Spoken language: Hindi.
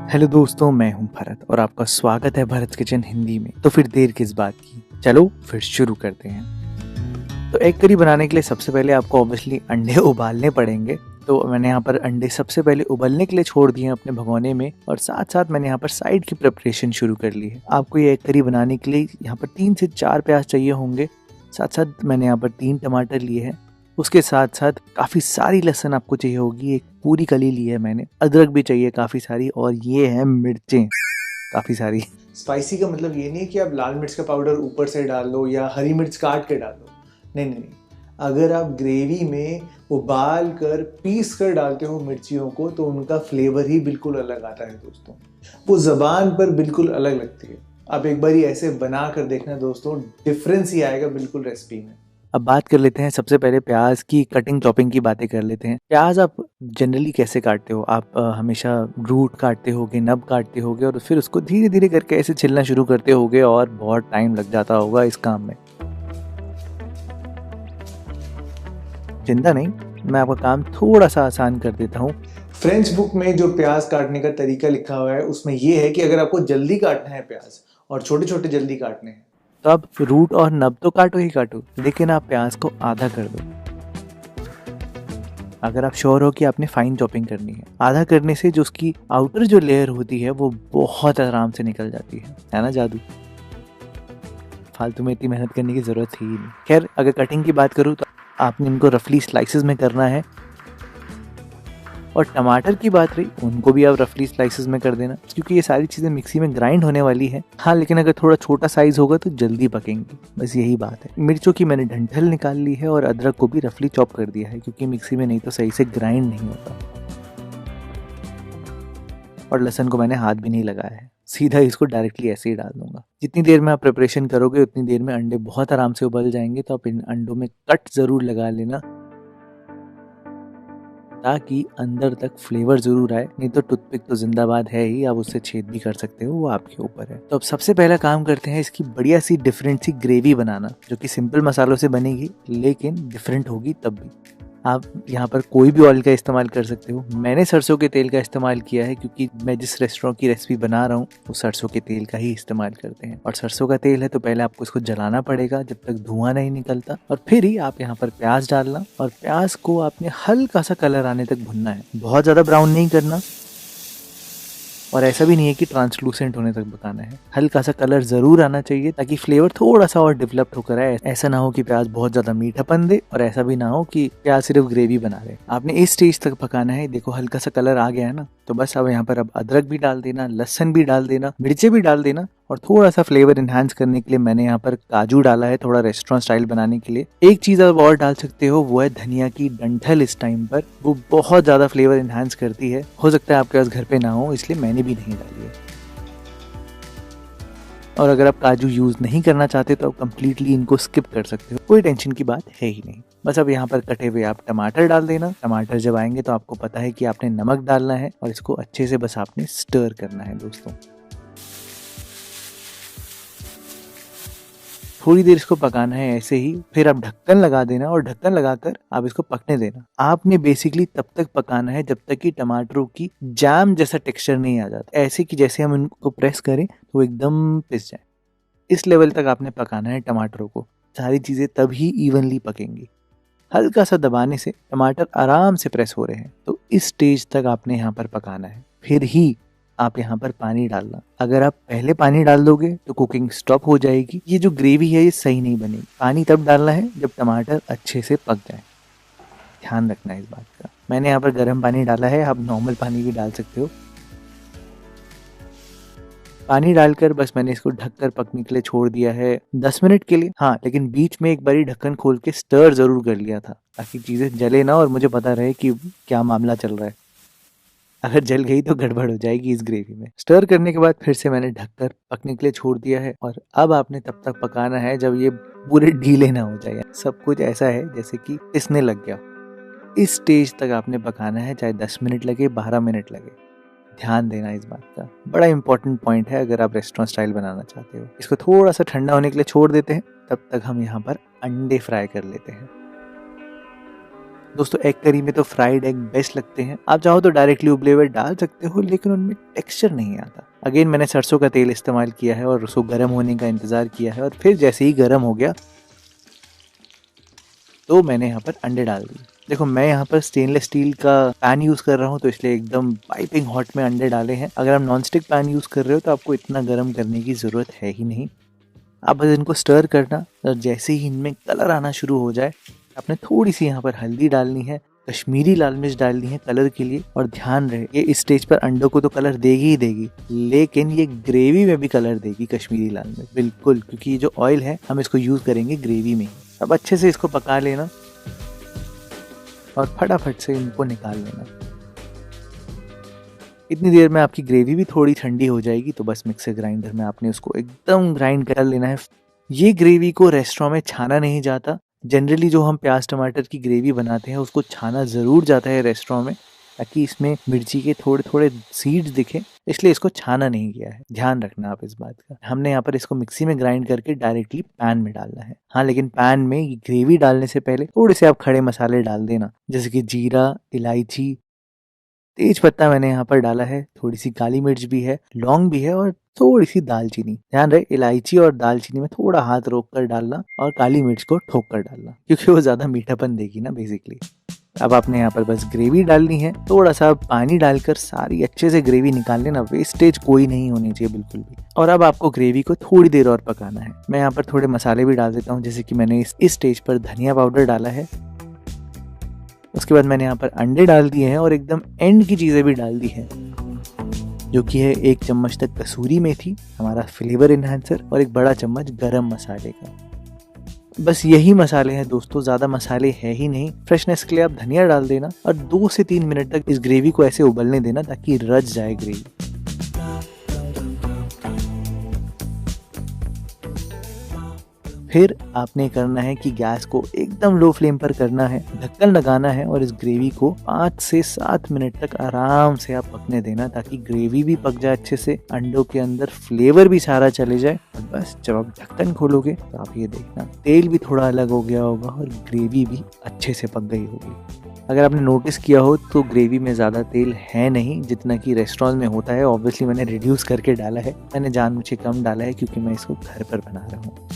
हेलो दोस्तों, मैं हूं भरत और आपका स्वागत है भरत किचन हिंदी में। तो फिर देर किस बात की, चलो फिर शुरू करते हैं। तो एग करी बनाने के लिए सबसे पहले आपको ऑब्वियसली अंडे उबालने पड़ेंगे। तो मैंने यहाँ पर अंडे सबसे पहले उबलने के लिए छोड़ दिए हैं अपने भगोने में, और साथ साथ मैंने यहाँ पर साइड की प्रिपरेशन शुरू कर ली है। आपको ये एग करी बनाने के लिए यहाँ पर 3 से 4 प्याज चाहिए होंगे। साथ साथ मैंने यहाँ पर 3 टमाटर लिए हैं। उसके साथ साथ काफ़ी सारी लहसुन आपको चाहिए होगी, एक पूरी कली ली है मैंने। अदरक भी चाहिए काफ़ी सारी, और ये है मिर्चें काफ़ी सारी। स्पाइसी का मतलब ये नहीं है कि आप लाल मिर्च का पाउडर ऊपर से डाल लो या हरी मिर्च काट के डाल लो। नहीं नहीं नहीं, अगर आप ग्रेवी में उबाल कर पीस कर डालते हो मिर्चियों को तो उनका फ्लेवर ही बिल्कुल अलग आता है दोस्तों। वो ज़बान पर बिल्कुल अलग लगती है। आप एक बार ऐसे बना कर देखना दोस्तों, डिफरेंस ही आएगा बिल्कुल रेसिपी में। अब बात कर लेते हैं सबसे पहले प्याज की कटिंग चॉपिंग की बातें कर लेते हैं। प्याज आप जनरली कैसे काटते हो? आप हमेशा रूट काटते होगे, नब काटते होगे, और फिर उसको धीरे धीरे करके ऐसे छिलना शुरू करते होगे, और बहुत टाइम लग जाता होगा इस काम में। चिंता नहीं, मैं आपका काम थोड़ा सा आसान कर देता हूँ। फ्रेंच बुक में जो प्याज काटने का तरीका लिखा हुआ है उसमें यह है कि अगर आपको जल्दी काटना है प्याज और छोटे छोटे जल्दी काटने हैं तो आप रूट और नब तो काटो ही काटो, लेकिन आप प्याज को आधा कर दो। अगर आप श्योर हो कि आपने फाइन चॉपिंग करनी है, आधा करने से जो उसकी आउटर जो लेयर होती है वो बहुत आराम से निकल जाती है ना जादू। फालतू में इतनी मेहनत करने की जरूरत ही नहीं। खैर, अगर कटिंग की बात करूँ तो आपने इनको रफली स्लाइसेस में करना है, और टमाटर की बात रही, उनको भी आप रफली स्लाइसेस में कर देना, क्योंकि ये सारी चीज़ें मिक्सी में ग्राइंड होने वाली है। हाँ, लेकिन अगर थोड़ा छोटा साइज होगा तो जल्दी पकेंगी, बस यही बात है। मिर्चों की मैंने डंठल निकाल ली है और अदरक को भी रफली चॉप कर दिया है, क्योंकि मिक्सी में नहीं तो सही से ग्राइंड नहीं होता। और लहसुन को मैंने हाथ भी नहीं लगाया है, सीधा इसको डायरेक्टली ऐसे ही डाल दूंगा। जितनी देर में आप प्रिपरेशन करोगे उतनी देर में अंडे बहुत आराम से उबल जाएंगे। तो आप इन अंडों में कट जरूर लगा लेना, ताकि अंदर तक फ्लेवर जरूर आए। नहीं तो टूथपिक तो जिंदाबाद है ही, आप उससे छेद भी कर सकते हो, वो आपके ऊपर है। तो अब सबसे पहला काम करते हैं इसकी बढ़िया सी डिफरेंट सी ग्रेवी बनाना, जो कि सिंपल मसालों से बनेगी लेकिन डिफरेंट होगी तब भी। आप यहाँ पर कोई भी ऑयल का इस्तेमाल कर सकते हो। मैंने सरसों के तेल का इस्तेमाल किया है, क्योंकि मैं जिस रेस्टोरेंट की रेसिपी बना रहा हूँ वो सरसों के तेल का ही इस्तेमाल करते हैं। और सरसों का तेल है तो पहले आपको इसको जलाना पड़ेगा जब तक धुआं नहीं निकलता, और फिर ही आप यहाँ पर प्याज डालना, और प्याज को आपने हल्का सा कलर आने तक भुनना है, बहुत ज़्यादा ब्राउन नहीं करना, और ऐसा भी नहीं है कि ट्रांसलूसेंट होने तक पकाना है। हल्का सा कलर जरूर आना चाहिए ताकि फ्लेवर थोड़ा सा और डेवलप्ड होकर आए। ऐसा ना हो कि प्याज बहुत ज्यादा मीठापन दे, और ऐसा भी ना हो कि प्याज सिर्फ ग्रेवी बना दे। आपने इस स्टेज तक पकाना है। देखो हल्का सा कलर आ गया है ना, तो बस अब यहाँ पर अब अदरक भी डाल देना, लहसुन भी डाल देना, मिर्चे भी डाल देना, और थोड़ा सा फ्लेवर इन्हांस करने के लिए मैंने यहाँ पर काजू डाला है, थोड़ा रेस्टोरेंट स्टाइल बनाने के लिए। एक चीज आप और डाल सकते हो, वो है धनिया की डंठल। इस टाइम पर वो बहुत ज्यादा फ्लेवर इन्हांस करती है। हो सकता है आपके पास घर पे ना हो, इसलिए मैंने भी नहीं डाली है। और अगर आप काजू यूज नहीं करना चाहते तो आप कंप्लीटली इनको स्किप कर सकते हो, कोई टेंशन की बात है ही नहीं। बस अब यहाँ पर कटे हुए आप टमाटर डाल देना। टमाटर जब आएंगे तो आपको पता है कि आपने नमक डालना है, और इसको अच्छे से बस आपने स्टर करना है दोस्तों। थोड़ी देर इसको पकाना है ऐसे ही, फिर आप ढक्कन लगा देना, और ढक्कन लगाकर आप इसको पकने देना। आपने बेसिकली तब तक पकाना है जब तक कि टमाटरों की जैम जैसा टेक्सचर नहीं आ जाता, ऐसे कि जैसे हम इनको प्रेस करें तो एकदम पिस जाए। इस लेवल तक आपने पकाना है टमाटरों को। सारी चीजें तभी इवनली पकेंगी। हल्का सा दबाने से टमाटर आराम से प्रेस हो रहे हैं, तो इस स्टेज तक आपने यहाँ पर पकाना है। फिर ही आप यहाँ पर पानी डालना। अगर आप पहले पानी डाल दोगे तो कुकिंग स्टॉप हो जाएगी, ये जो ग्रेवी है ये सही नहीं बनेगी। पानी तब डालना है जब टमाटर अच्छे से पक जाए, ध्यान रखना है इस बात का। मैंने यहाँ पर गर्म पानी डाला है, आप नॉर्मल पानी भी डाल सकते हो। पानी डालकर बस मैंने इसको ढककर पकने के लिए छोड़ दिया है 10 मिनट के लिए। हाँ, लेकिन बीच में एक बारी ढक्कन खोल के स्टर जरूर कर लिया था, ताकि चीजें जले ना और मुझे पता रहे कि क्या मामला चल रहा है। अगर जल गई तो गड़बड़ हो जाएगी इस ग्रेवी में। स्टर करने के बाद फिर से मैंने ढककर पकने के लिए छोड़ दिया है, और अब आपने तब तक पकाना है जब ये पूरे ढीले ना हो जाए। सब कुछ ऐसा है जैसे कि पिसने लग गया। इस स्टेज तक आपने पकाना है, चाहे 10 मिनट लगे, 12 मिनट लगे। ध्यान देना इस बात का, बड़ा इंपॉर्टेंट पॉइंट है अगर आप रेस्टोरेंट स्टाइल बनाना चाहते हो। इसको थोड़ा सा ठंडा होने के लिए छोड़ देते हैं, तब तक हम यहाँ पर अंडे फ्राई कर लेते हैं। दोस्तों एग करी में तो फ्राइड एग बेस्ट लगते हैं, आप चाहो तो डायरेक्टली उबले हुए डाल सकते हो, लेकिन उनमें टेक्सचर नहीं आता। अगेन मैंने सरसों का तेल इस्तेमाल किया है और उसको गर्म होने का इंतजार किया है, और फिर जैसे ही गर्म हो गया तो मैंने यहाँ पर अंडे डाल दिए। देखो मैं यहाँ पर स्टेनलेस स्टील का पैन यूज कर रहा हूँ, तो इसलिए एकदम पाइपिंग हॉट में अंडे डाले हैं। अगर आप नॉन स्टिक पैन यूज कर रहे हो तो आपको इतना गर्म करने की जरूरत है ही नहीं। आप बस इनको स्टर करना, और जैसे ही इनमें कलर आना शुरू हो जाए आपने थोड़ी सी यहाँ पर हल्दी डालनी है, कश्मीरी लाल मिर्च डालनी है कलर के लिए। और ध्यान रहे ये इस स्टेज पर अंडों को तो कलर देगी ही देगी, लेकिन ये ग्रेवी में भी कलर देगी कश्मीरी लाल मिर्च, बिल्कुल, क्योंकि ये जो ऑयल है हम इसको यूज करेंगे ग्रेवी में। अब अच्छे से इसको पका लेना और फटाफट से इनको निकाल लेना। इतनी देर में आपकी ग्रेवी भी थोड़ी ठंडी हो जाएगी, तो बस मिक्सर ग्राइंडर में आपने उसको एकदम ग्राइंड कर लेना है। ये ग्रेवी को रेस्टोरेंट में छाना नहीं जाता। जनरली जो हम प्याज टमाटर की ग्रेवी बनाते हैं उसको छाना ज़रूर जाता है रेस्टोरेंट में, ताकि इसमें मिर्ची के थोड़े थोड़े सीड्स दिखें, इसलिए इसको छाना नहीं गया है। ध्यान रखना आप इस बात का। हमने यहाँ पर इसको मिक्सी में ग्राइंड करके डायरेक्टली पैन में डालना है। हाँ, लेकिन पैन में ये ग्रेवी डालने से पहले थोड़े से आप खड़े मसाले डाल देना, जैसे कि जीरा, इलायची, तेज पत्ता मैंने यहाँ पर डाला है, थोड़ी सी काली मिर्च भी है, लौंग भी है और थोड़ी सी दालचीनी। ध्यान रहे इलायची और दालचीनी में थोड़ा हाथ रोक कर डालना और काली मिर्च को ठोक कर डालना, क्योंकि वो ज्यादा मीठापन देगी ना बेसिकली। अब आपने यहाँ पर बस ग्रेवी डालनी है, थोड़ा सा पानी डालकर सारी अच्छे से ग्रेवी निकाल लेना, वेस्टेज कोई नहीं होनी चाहिए बिल्कुल भी। और अब आपको ग्रेवी को थोड़ी देर और पकाना है। मैं यहाँ पर थोड़े मसाले भी डाल देता हूँ, जैसे कि मैंने इस स्टेज पर धनिया पाउडर डाला है। उसके बाद मैंने यहाँ पर अंडे डाल दिए हैं और एकदम एंड की चीज़ें भी डाल दी है, जो कि है 1 चम्मच तक कसूरी मेथी, हमारा फ्लेवर इन्हांसर, और 1 बड़ा चम्मच गरम मसाले का। बस यही मसाले हैं दोस्तों, ज़्यादा मसाले है ही नहीं। फ्रेशनेस के लिए आप धनिया डाल देना और 2 से 3 मिनट तक इस ग्रेवी को ऐसे उबलने देना ताकि रच जाए ग्रेवी। फिर आपने करना है कि गैस को एकदम लो फ्लेम पर करना है, ढक्कन लगाना है और इस ग्रेवी को 5 से 7 मिनट तक आराम से आप पकने देना, ताकि ग्रेवी भी पक जाए अच्छे से, अंडों के अंदर फ्लेवर भी सारा चले जाए। और बस जब आप ढक्कन खोलोगे तो आप ये देखना तेल भी थोड़ा अलग हो गया होगा और ग्रेवी भी अच्छे से पक गई होगी। अगर आपने नोटिस किया हो तो ग्रेवी में ज़्यादा तेल है नहीं जितना कि रेस्टोरेंट में होता है। ऑब्वियसली मैंने रिड्यूस करके डाला है, मैंने जानबूझ के कम डाला है क्योंकि मैं इसको घर पर बना रहा हूँ।